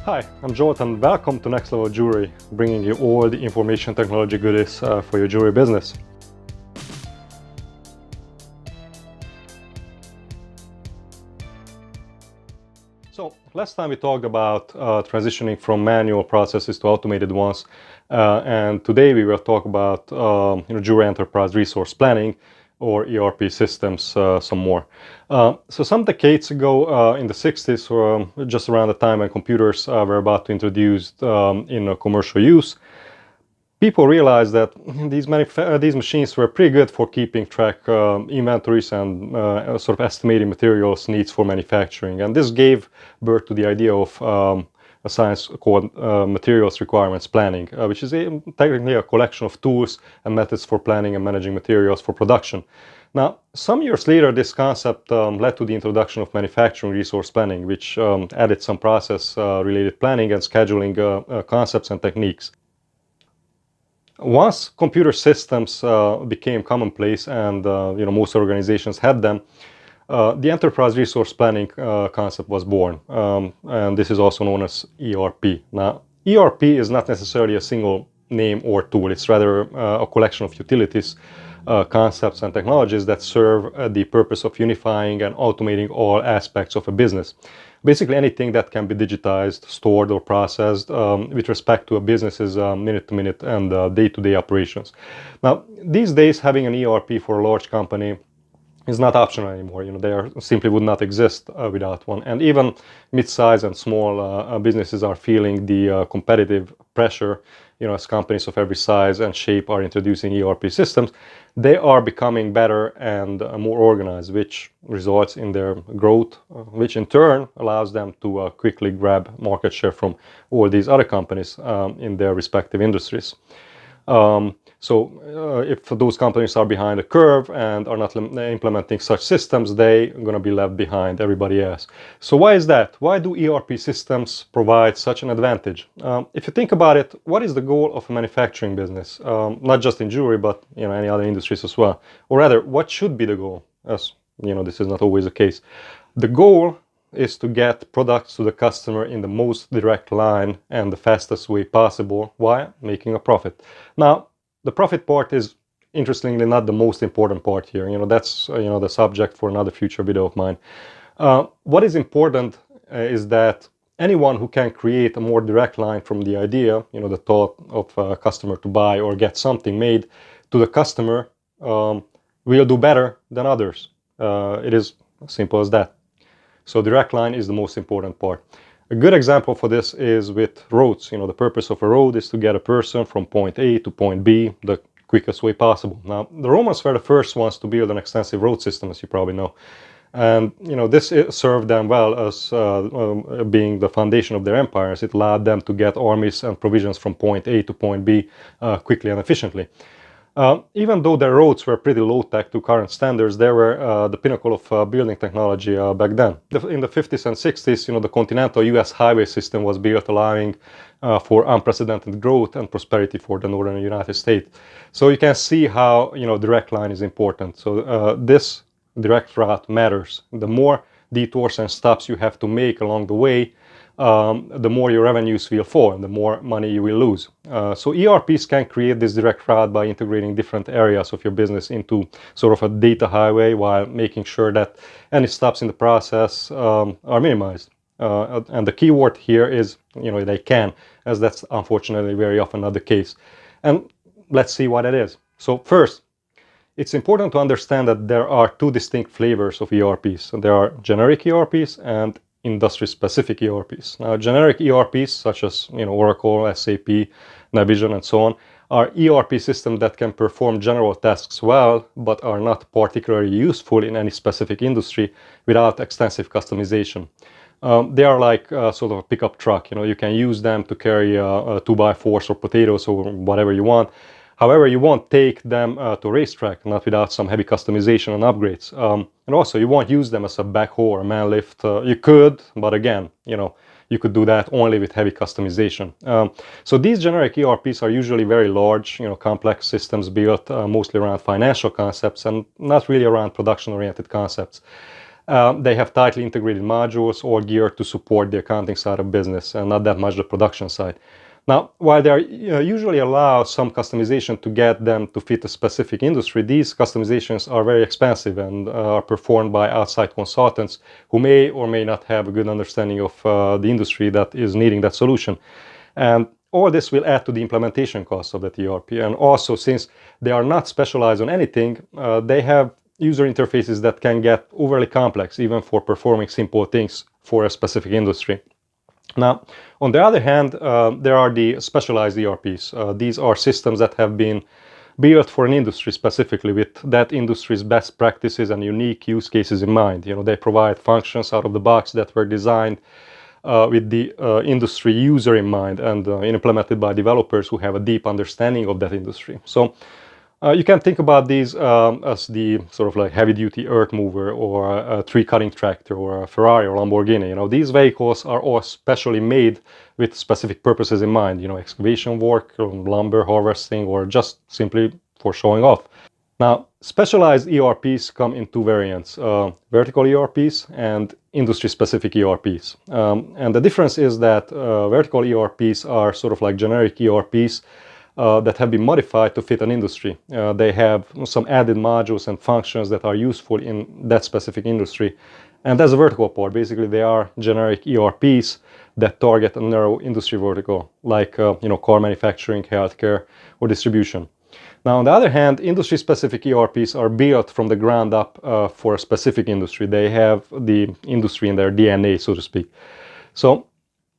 Hi, I'm Jonathan. Welcome to Next Level Jewelry, bringing you all the information technology goodies for your jewelry business. So last time we talked about transitioning from manual processes to automated ones, and today we will talk about jewelry enterprise resource planning, or ERP systems, some more. So some decades ago, in the 60s, or just around the time when computers were about to introduced in commercial use, people realized that these machines were pretty good for keeping track inventories and sort of estimating materials needs for manufacturing. And this gave birth to the idea of a science called materials requirements planning, which is technically a collection of tools and methods for planning and managing materials for production. Now, some years later, this concept led to the introduction of manufacturing resource planning, which added some process-related planning and scheduling concepts and techniques. Once computer systems became commonplace and most organizations had them, the enterprise resource planning concept was born, and this is also known as ERP. Now, ERP is not necessarily a single name or tool. It's rather a collection of utilities, concepts and technologies that serve the purpose of unifying and automating all aspects of a business. Basically anything that can be digitized, stored or processed with respect to a business's minute-to-minute and day-to-day operations. Now, these days having an ERP for a large company is not optional anymore. They simply would not exist without one. And even mid-size and small businesses are feeling the competitive pressure. As companies of every size and shape are introducing ERP systems, they are becoming better and more organized, which results in their growth, which in turn allows them to quickly grab market share from all these other companies in their respective industries. If those companies are behind the curve and are not implementing such systems, they're going to be left behind everybody else. So why is that? Why do ERP systems provide such an advantage? If you think about it, what is the goal of a manufacturing business? Not just in jewelry, but any other industries as well. Or rather, what should be the goal? As this is not always the case. The goal is to get products to the customer in the most direct line and the fastest way possible while making a profit. Now, the profit part is interestingly not the most important part here. That's the subject for another future video of mine. What is important is that anyone who can create a more direct line from the idea, the thought of a customer to buy or get something made to the customer, will do better than others. It is as simple as that. So direct line is the most important part. A good example for this is with roads. The purpose of a road is to get a person from point A to point B the quickest way possible. Now, the Romans were the first ones to build an extensive road system, as you probably know. And, this served them well as being the foundation of their empires. It allowed them to get armies and provisions from point A to point B quickly and efficiently. Even though their roads were pretty low-tech to current standards, they were the pinnacle of building technology back then. In the 50s and 60s, the continental US highway system was built, allowing for unprecedented growth and prosperity for the northern United States. So you can see how direct line is important. So this direct route matters. The more detours and stops you have to make along the way, the more your revenues will fall and the more money you will lose. So ERPs can create this direct route by integrating different areas of your business into sort of a data highway while making sure that any stops in the process are minimized. And the key word here is, they can, as that's unfortunately very often not the case. And let's see what it is. So first, it's important to understand that there are two distinct flavors of ERPs. So there are generic ERPs and industry-specific ERPs. Now, generic ERPs such as Oracle, SAP, Navision, and so on are ERP systems that can perform general tasks well, but are not particularly useful in any specific industry without extensive customization. They are like sort of a pickup truck. You can use them to carry 2x4s or potatoes or whatever you want. However, you won't take them to a racetrack, not without some heavy customization and upgrades. And also, you won't use them as a backhoe or a man lift. You could, but again, you could do that only with heavy customization. So these generic ERPs are usually very large, complex systems built mostly around financial concepts and not really around production-oriented concepts. They have tightly integrated modules all geared to support the accounting side of business and not that much the production side. Now, while they are usually allow some customization to get them to fit a specific industry, these customizations are very expensive and are performed by outside consultants who may or may not have a good understanding of the industry that is needing that solution. And all this will add to the implementation costs of that ERP. And also, since they are not specialized on anything, they have user interfaces that can get overly complex even for performing simple things for a specific industry. Now, on the other hand, there are the specialized ERPs. These are systems that have been built for an industry specifically with that industry's best practices and unique use cases in mind. They provide functions out of the box that were designed with the industry user in mind and implemented by developers who have a deep understanding of that industry. So you can think about these as the sort of like heavy-duty earth mover or a tree-cutting tractor or a Ferrari or Lamborghini. These vehicles are all specially made with specific purposes in mind. Excavation work, lumber harvesting, or just simply for showing off. Now, specialized ERPs come in two variants, vertical ERPs and industry-specific ERPs. And the difference is that vertical ERPs are sort of like generic ERPs that have been modified to fit an industry. They have some added modules and functions that are useful in that specific industry. And as a vertical part, basically they are generic ERPs that target a narrow industry vertical, like car manufacturing, healthcare, or distribution. Now, on the other hand, industry-specific ERPs are built from the ground up for a specific industry. They have the industry in their DNA, so to speak. So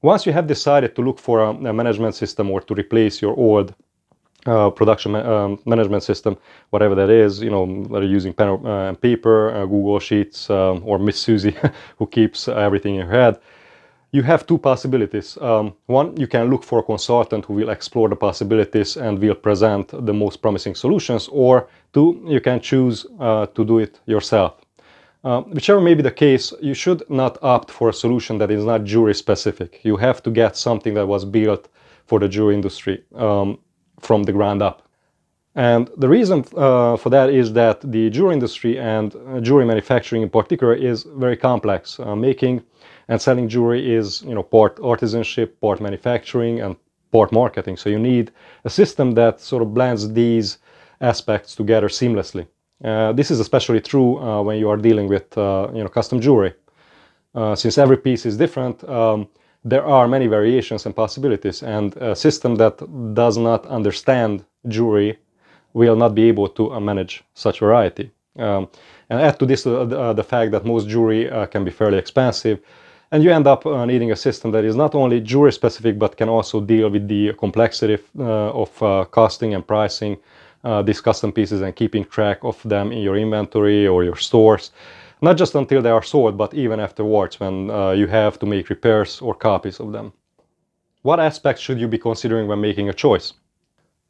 once you have decided to look for a management system or to replace your old production management system, whatever that is, whether using pen and paper, Google Sheets, or Miss Susie, who keeps everything in her head, you have two possibilities. One, you can look for a consultant who will explore the possibilities and will present the most promising solutions, or two, you can choose to do it yourself. Whichever may be the case, you should not opt for a solution that is not jury specific. You have to get something that was built for the jury industry from the ground up. And the reason for that is that the jury industry and jury manufacturing in particular is very complex. Making and selling jewelry is, part artisanship, part manufacturing, and part marketing. So you need a system that sort of blends these aspects together seamlessly. This is especially true when you are dealing with, custom jewelry. Since every piece is different, there are many variations and possibilities, and a system that does not understand jewelry will not be able to manage such variety. And add to this the fact that most jewelry can be fairly expensive, and you end up needing a system that is not only jewelry specific but can also deal with the complexity of costing and pricing these custom pieces and keeping track of them in your inventory or your stores, not just until they are sold, but even afterwards when you have to make repairs or copies of them. What aspects should you be considering when making a choice?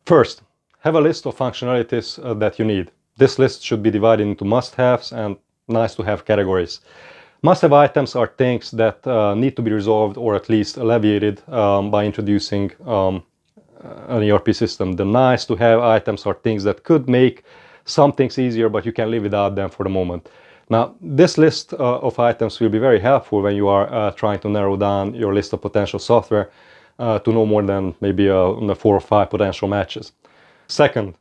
First, have a list of functionalities that you need. This list should be divided into must-haves and nice-to-have categories. Must-have items are things that need to be resolved or at least alleviated by introducing an ERP system. The nice-to-have items are things that could make some things easier, but you can live without them for the moment. Now, this list of items will be very helpful when you are trying to narrow down your list of potential software to no more than maybe 4 or 5 potential matches. Second,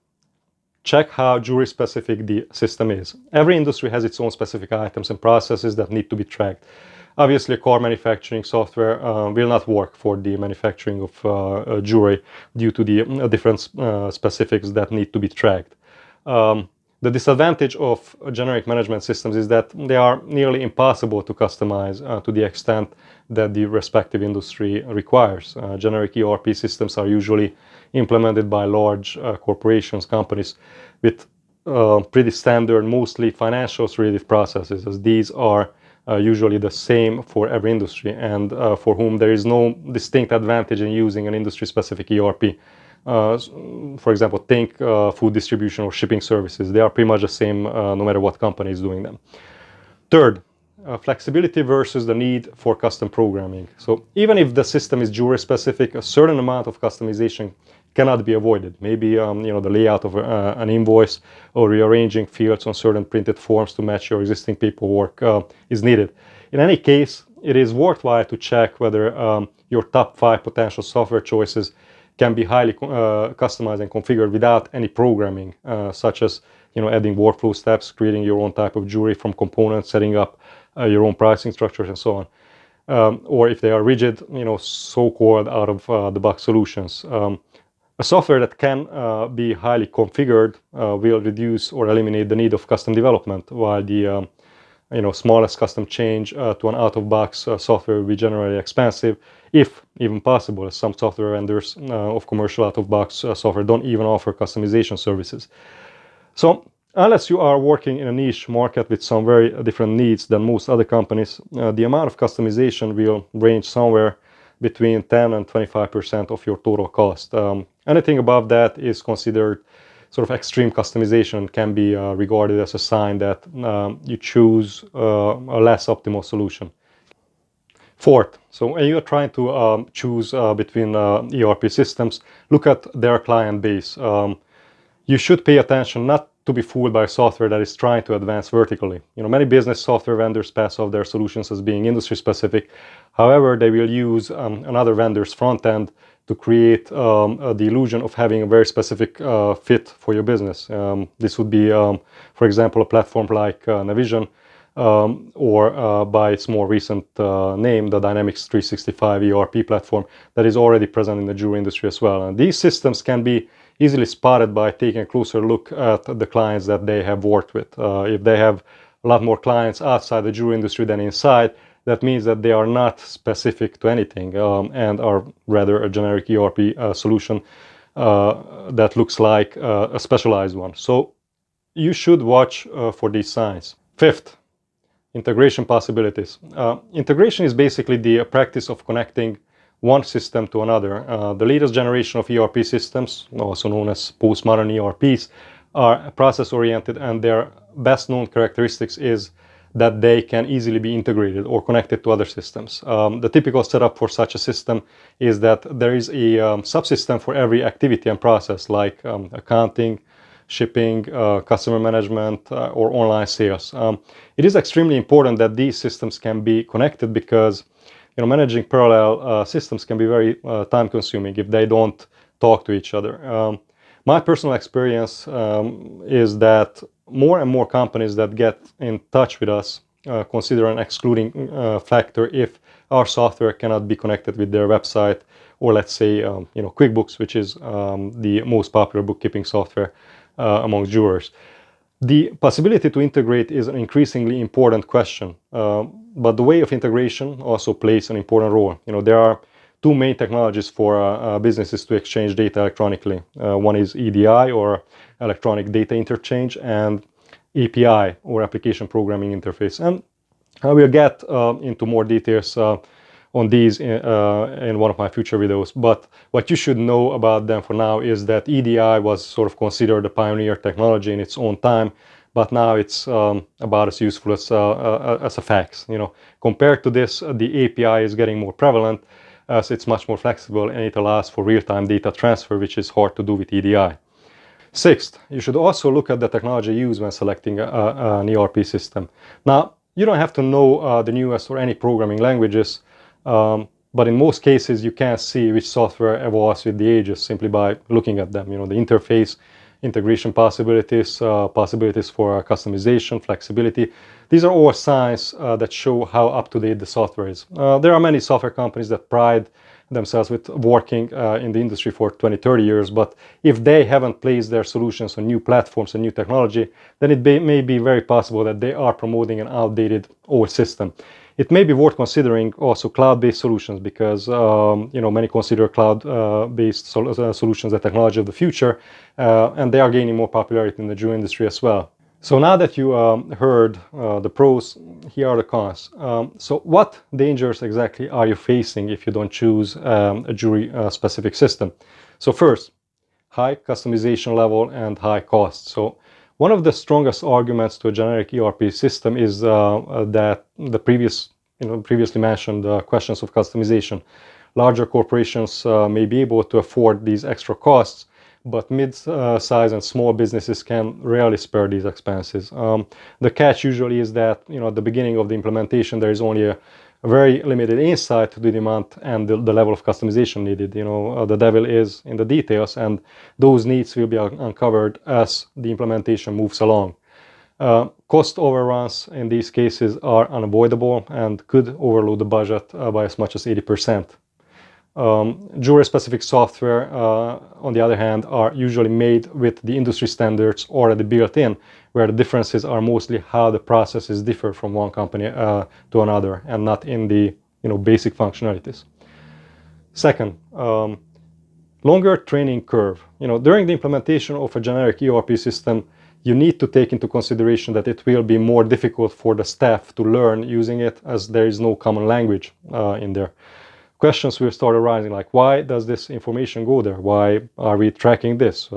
check how jury-specific the system is. Every industry has its own specific items and processes that need to be tracked. Obviously, car manufacturing software will not work for the manufacturing of jewelry due to the different specifics that need to be tracked. The disadvantage of generic management systems is that they are nearly impossible to customize to the extent that the respective industry requires. Generic ERP systems are usually implemented by large corporations, companies with pretty standard, mostly financials-related processes, as these are usually the same for every industry and for whom there is no distinct advantage in using an industry-specific ERP. For example, think food distribution or shipping services. They are pretty much the same no matter what company is doing them. Third, flexibility versus the need for custom programming. So even if the system is jewelry specific, a certain amount of customization cannot be avoided. Maybe the layout of an invoice or rearranging fields on certain printed forms to match your existing paperwork is needed. In any case, it is worthwhile to check whether your top 5 potential software choices can be highly customized and configured without any programming, such as adding workflow steps, creating your own type of jury from components, setting up your own pricing structures, and so on. Or if they are rigid, so-called out-of-the-box solutions. A software that can be highly configured will reduce or eliminate the need of custom development, while the smallest custom change to an out-of-box software will be generally expensive, if even possible, as some software vendors of commercial out-of-box software don't even offer customization services. So unless you are working in a niche market with some very different needs than most other companies, the amount of customization will range somewhere between 10 and 25% of your total cost. Anything above that is considered sort of extreme customization and can be regarded as a sign that you choose a less optimal solution. Fourth, so when you're trying to choose between ERP systems, look at their client base. You should pay attention not to be fooled by software that is trying to advance vertically. Many business software vendors pass off their solutions as being industry specific. However, they will use another vendor's front end to create the illusion of having a very specific fit for your business. This would be, for example, a platform like Navision, or by its more recent name, the Dynamics 365 ERP platform that is already present in the jewelry industry as well. And these systems can be easily spotted by taking a closer look at the clients that they have worked with. If they have a lot more clients outside the jewelry industry than inside, that means that they are not specific to anything and are rather a generic ERP solution that looks like a specialized one. So you should watch for these signs. Fifth, integration possibilities. Integration is basically the practice of connecting one system to another. The latest generation of ERP systems, also known as postmodern ERPs, are process-oriented, and their best-known characteristics is that they can easily be integrated or connected to other systems. The typical setup for such a system is that there is a subsystem for every activity and process, like accounting, shipping, customer management, or online sales. It is extremely important that these systems can be connected because managing parallel systems can be very time-consuming if they don't talk to each other. My personal experience is that more and more companies that get in touch with us consider an excluding factor if our software cannot be connected with their website, or let's say QuickBooks, which is the most popular bookkeeping software among jewelers. The possibility to integrate is an increasingly important question, but the way of integration also plays an important role. There are two main technologies for businesses to exchange data electronically. One is EDI, or electronic data interchange, and API, or application programming interface. And I will get into more details on these in one of my future videos. But what you should know about them for now is that EDI was sort of considered a pioneer technology in its own time, but now it's about as useful as a fax. Compared to this, the API is getting more prevalent, as it's much more flexible and it allows for real-time data transfer, which is hard to do with EDI. Sixth, you should also look at the technology used when selecting an ERP system. Now, you don't have to know the newest or any programming languages, but in most cases you can see which software evolves with the ages simply by looking at them. The interface, integration possibilities, possibilities for customization, flexibility. These are all signs that show how up-to-date the software is. There are many software companies that pride themselves with working in the industry for 20-30 years, but if they haven't placed their solutions on new platforms and new technology, then it may be very possible that they are promoting an outdated old system. It may be worth considering also cloud-based solutions, because many consider cloud-based solutions the technology of the future, and they are gaining more popularity in the jewelry industry as well. So now that you heard the pros, here are the cons. So what dangers exactly are you facing if you don't choose a jewelry-specific system? So first, high customization level and high cost. So one of the strongest arguments to a generic ERP system is that the previously mentioned questions of customization. Larger corporations may be able to afford these extra costs, but mid-size and small businesses can rarely spare these expenses. The catch usually is that, at the beginning of the implementation, there is only a very limited insight to the demand and the level of customization needed. The devil is in the details, and those needs will be uncovered as the implementation moves along. Cost overruns in these cases are unavoidable and could overload the budget by as much as 80%. Jury-specific software, on the other hand, are usually made with the industry standards already built in, where the differences are mostly how the processes differ from one company to another, and not in the basic functionalities. Second, longer training curve. During the implementation of a generic ERP system, you need to take into consideration that it will be more difficult for the staff to learn using it, as there is no common language in there. Questions will start arising like, why does this information go there? Why are we tracking this?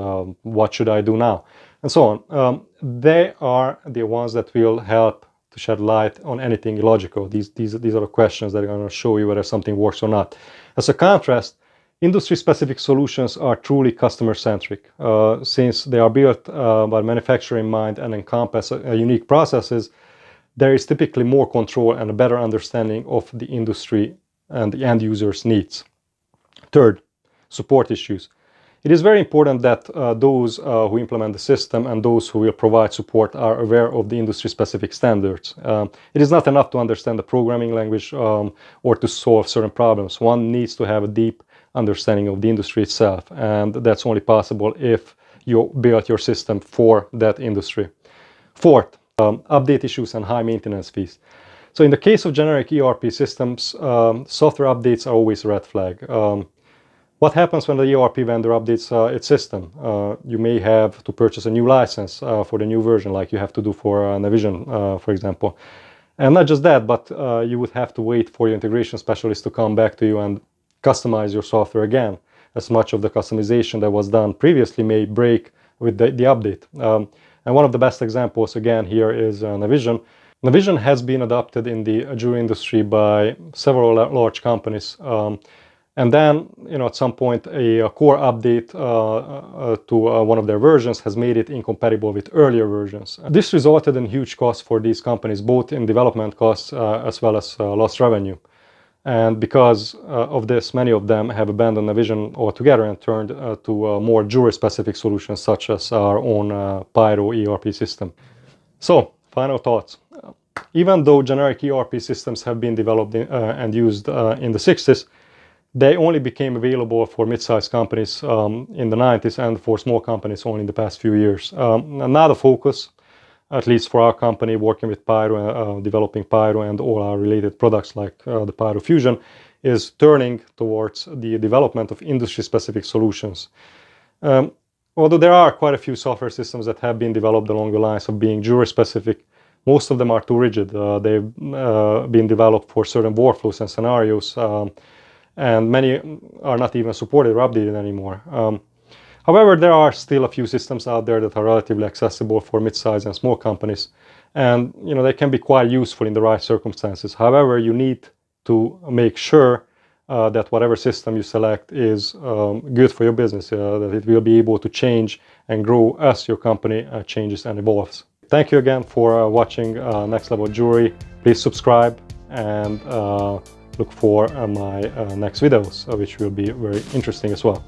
What should I do now? And so on. They are the ones that will help to shed light on anything illogical. These are the questions that are going to show you whether something works or not. As a contrast, industry-specific solutions are truly customer-centric. Since they are built by manufacturer in mind and encompass unique processes, there is typically more control and a better understanding of the industry and the end user's needs. Third, support issues. It is very important that those who implement the system and those who will provide support are aware of the industry-specific standards. It is not enough to understand the programming language or to solve certain problems. One needs to have a deep understanding of the industry itself, and that's only possible if you build your system for that industry. Fourth, update issues and high maintenance fees. So in the case of generic ERP systems, software updates are always a red flag. What happens when the ERP vendor updates its system? You may have to purchase a new license for the new version, like you have to do for Navision, for example. And not just that, but you would have to wait for your integration specialist to come back to you and customize your software again, as much of the customization that was done previously may break with the update. And one of the best examples, again, here is Navision. Navision has been adopted in the jury industry by several large companies. And then, at some point, a core update to one of their versions has made it incompatible with earlier versions. This resulted in huge costs for these companies, both in development costs as well as lost revenue. And because of this, many of them have abandoned Navision altogether and turned to more jury-specific solutions, such as our own Pyro ERP system. So, final thoughts. Even though generic ERP systems have been developed and used in the 60s, they only became available for mid-sized companies in the 90s and for small companies only in the past few years. And now the focus, at least for our company working with Pyro, developing Pyro and all our related products like the Pyro Fusion, is turning towards the development of industry-specific solutions. Although there are quite a few software systems that have been developed along the lines of being jury-specific, most of them are too rigid. They've been developed for certain workflows and scenarios, and many are not even supported or updated anymore. However, there are still a few systems out there that are relatively accessible for mid-sized and small companies, and they can be quite useful in the right circumstances. However, you need to make sure that whatever system you select is good for your business, that it will be able to change and grow as your company changes and evolves. Thank you again for watching Next Level Jewelry. Please subscribe and look for my next videos, which will be very interesting as well.